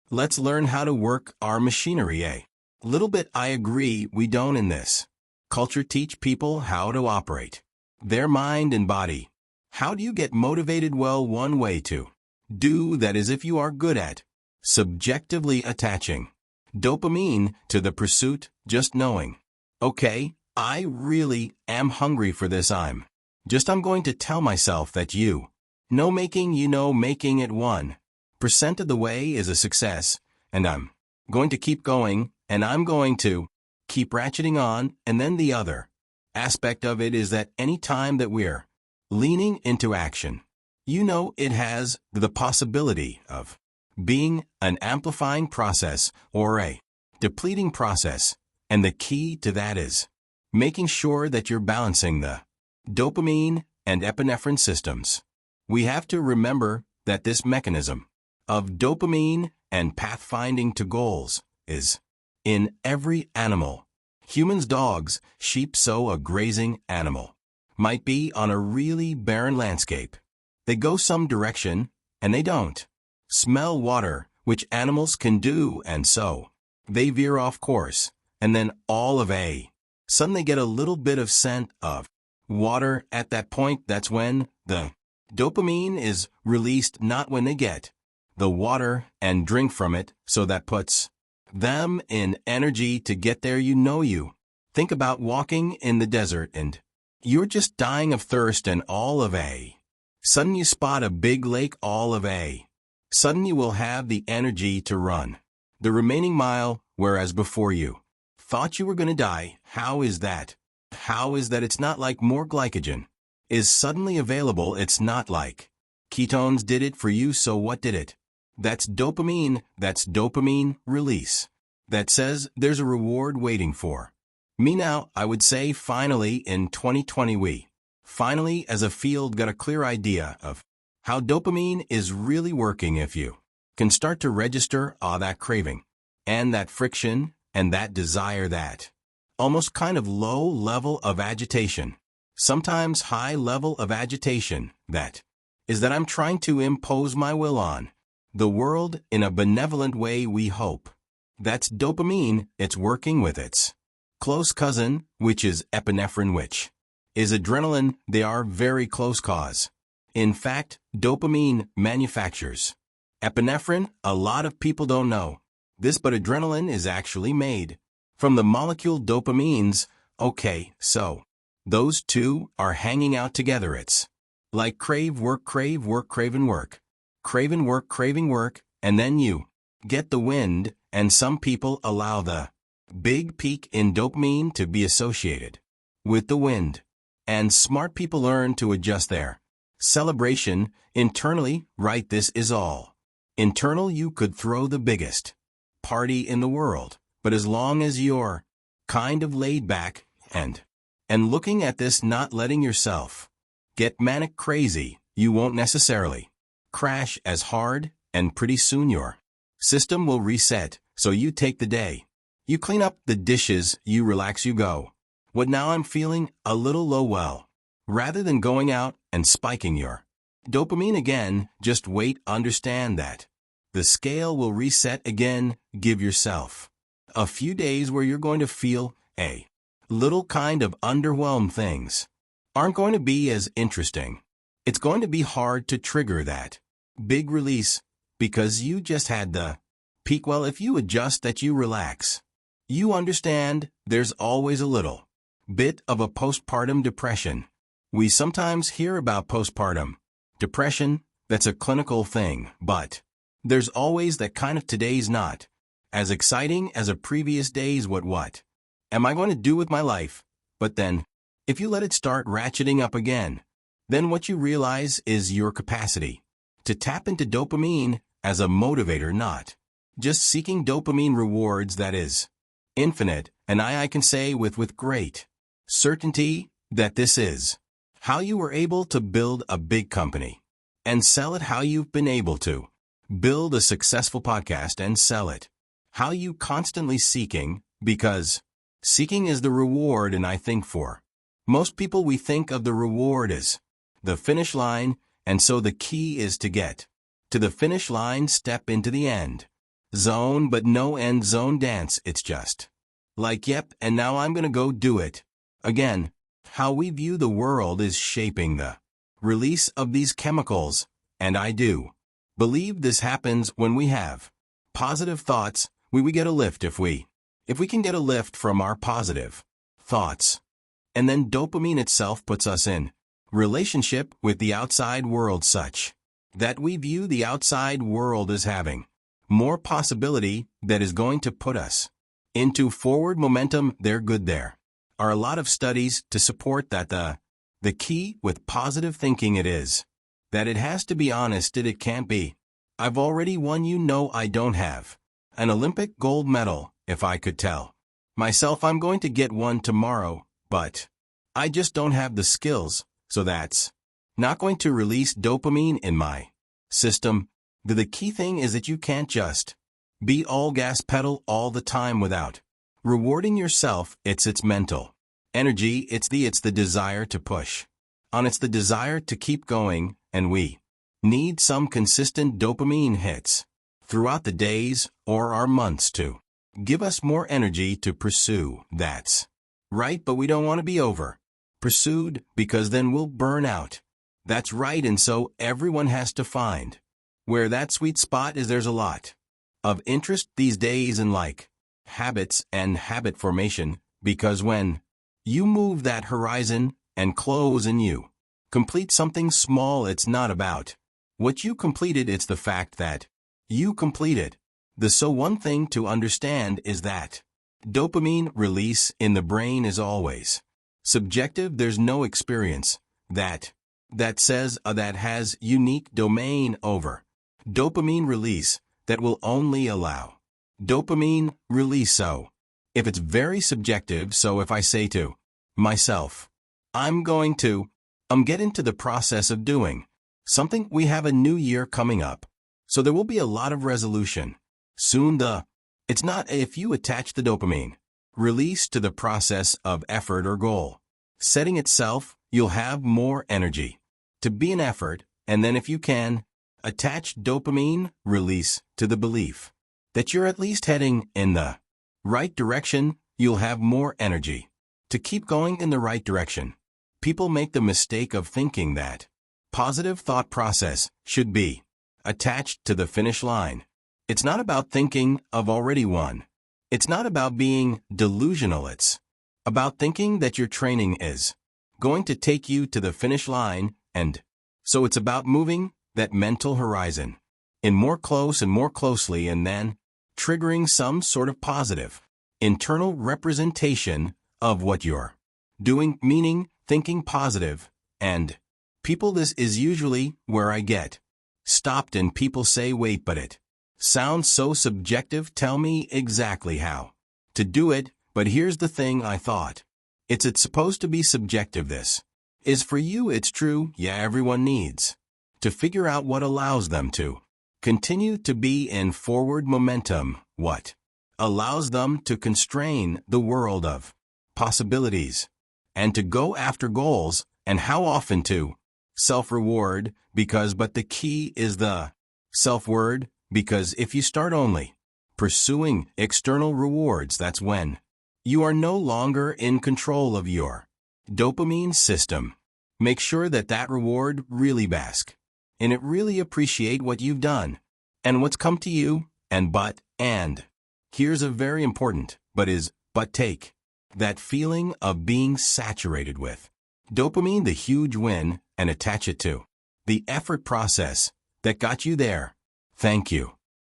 Let's learn how to work our machinery, eh? Little bit I agree we don't in this. Culture teach people how to operate their mind and body. How do you get motivated? Well, one way to do that is if you are good at subjectively attaching dopamine to the pursuit, just knowing, okay, I really am hungry for this. I'm going to tell myself that making it 1% of the way is a success, and I'm going to keep going, and I'm going to keep ratcheting on. And then the other aspect of it is that any time that we're leaning into action, it has the possibility of being an amplifying process or a depleting process. And the key to that is making sure that you're balancing the dopamine and epinephrine systems. We have to remember that this mechanism of dopamine and pathfinding to goals is in every animal. Humans, dogs, sheep. So a grazing animal might be on a really barren landscape. They go some direction, and they don't smell water, which animals can do, and so they veer off course, and then all of a sudden they get a little bit of scent of water. At that point, that's when the dopamine is released, not when they get the water and drink from it, so that puts them in energy to get there. You think about walking in the desert and you're just dying of thirst, and all of a sudden you spot a big lake. All of a sudden you will have the energy to run the remaining mile, whereas before you thought you were going to die. How is that? It's not like more glycogen is suddenly available. It's not like ketones did it for you. So what did it? That's dopamine. That's dopamine release. That says there's a reward waiting for me. Now, I would say finally in 2020 we finally as a field got a clear idea of how dopamine is really working. If you can start to register that craving and that friction and that desire, that almost kind of low level of agitation, sometimes high level of agitation, that is that I'm trying to impose my will on the world in a benevolent way. We hope that's dopamine. It's working with its close cousin, which is epinephrine, which is adrenaline. They are very close cause. In fact, dopamine manufactures epinephrine. A lot of people don't know this, but adrenaline is actually made from the molecule dopamines. Okay, so those two are hanging out together. It's like crave work, craven work, craving work, and then you get the wind. And some people allow the big peak in dopamine to be associated with the wind. And smart people learn to adjust their celebration internally. Right, this is all internal. You could throw the biggest party in the world, but as long as you're kind of laid back and looking at this, not letting yourself get manic crazy, you won't necessarily crash as hard, and pretty soon your system will reset. So you take the day, you clean up the dishes, you relax, you go, what now? I'm feeling a little low. Well, rather than going out and spiking your dopamine again, just wait. Understand that the scale will reset again. Give yourself a few days where you're going to feel a little kind of underwhelmed. Things aren't going to be as interesting. It's going to be hard to trigger that big release because you just had the peak. Well, if you adjust that, you relax, you understand there's always a little bit of a postpartum depression. We sometimes hear about postpartum depression. That's a clinical thing, but there's always that kind of today's not as exciting as a previous day's. What am I going to do with my life? But then, if you let it start ratcheting up again, then what you realize is your capacity to tap into dopamine as a motivator, not just seeking dopamine rewards. That is infinite. And I can say with great certainty that this is how you were able to build a big company and sell it, how you've been able to build a successful podcast and sell it, how you constantly seeking, because seeking is the reward. And I think for most people, we think of the reward as the finish line, and so the key is to get to the finish line, step into the end. zone but no end zone dance. It's just like, yep, and now I'm gonna go do it. Again, how we view the world is shaping the release of these chemicals, and I do believe this happens when we have positive thoughts. We get a lift if we can get a lift from our positive thoughts. And then dopamine itself puts us in relationship with the outside world such that we view the outside world as having more possibility that is going to put us into forward momentum. They're good. There are a lot of studies to support that the key with positive thinking it is that it has to be honest. It can't be, I've already won. I don't have an Olympic gold medal. If I could tell myself I'm going to get one tomorrow, but I just don't have the skills, so that's not going to release dopamine in my system. The key thing is that you can't just be all gas pedal all the time without rewarding yourself. It's mental energy. It's the desire to push on. It's the desire to keep going, and we need some consistent dopamine hits throughout the days or our months to give us more energy to pursue. That's right, but we don't want to be over pursued because then we'll burn out. That's right, and so everyone has to find where that sweet spot is. There's a lot of interest these days in habits and habit formation, because when you move that horizon and close and you complete something small, it's not about what you completed, it's the fact that you completed. So one thing to understand is that dopamine release in the brain is always subjective. There's no experience that says that has unique domain over dopamine release that will only allow dopamine release. So if it's very subjective, so if I say to myself, I'm going to get into the process of doing something. We have a new year coming up, so there will be a lot of resolution soon. It's not if you attach the dopamine release to the process of effort or goal setting itself, you'll have more energy to be an effort. And then if you can attach dopamine release to the belief that you're at least heading in the right direction, you'll have more energy to keep going in the right direction. People make the mistake of thinking that positive thought process should be attached to the finish line. It's not about thinking of already won. It's not about being delusional. It's about thinking that your training is going to take you to the finish line, and so it's about moving that mental horizon in more close and more closely, and then triggering some sort of positive internal representation of what you're doing, meaning thinking positive. And people, this is usually where I get stopped and people say, wait, but it sounds so subjective. Tell me exactly how to do it. But here's the thing, I thought it's supposed to be subjective. This is for you. It's true. Yeah, everyone needs to figure out what allows them to continue to be in forward momentum, what allows them to constrain the world of possibilities and to go after goals, and how often to self-reward, but the key is the self-word, because if you start only pursuing external rewards, that's when you are no longer in control of your dopamine system. Make sure that reward really bask in it, really appreciate what you've done and what's come to you, and here's a very important but take that feeling of being saturated with dopamine, the huge win, and attach it to the effort process that got you there. Thank you.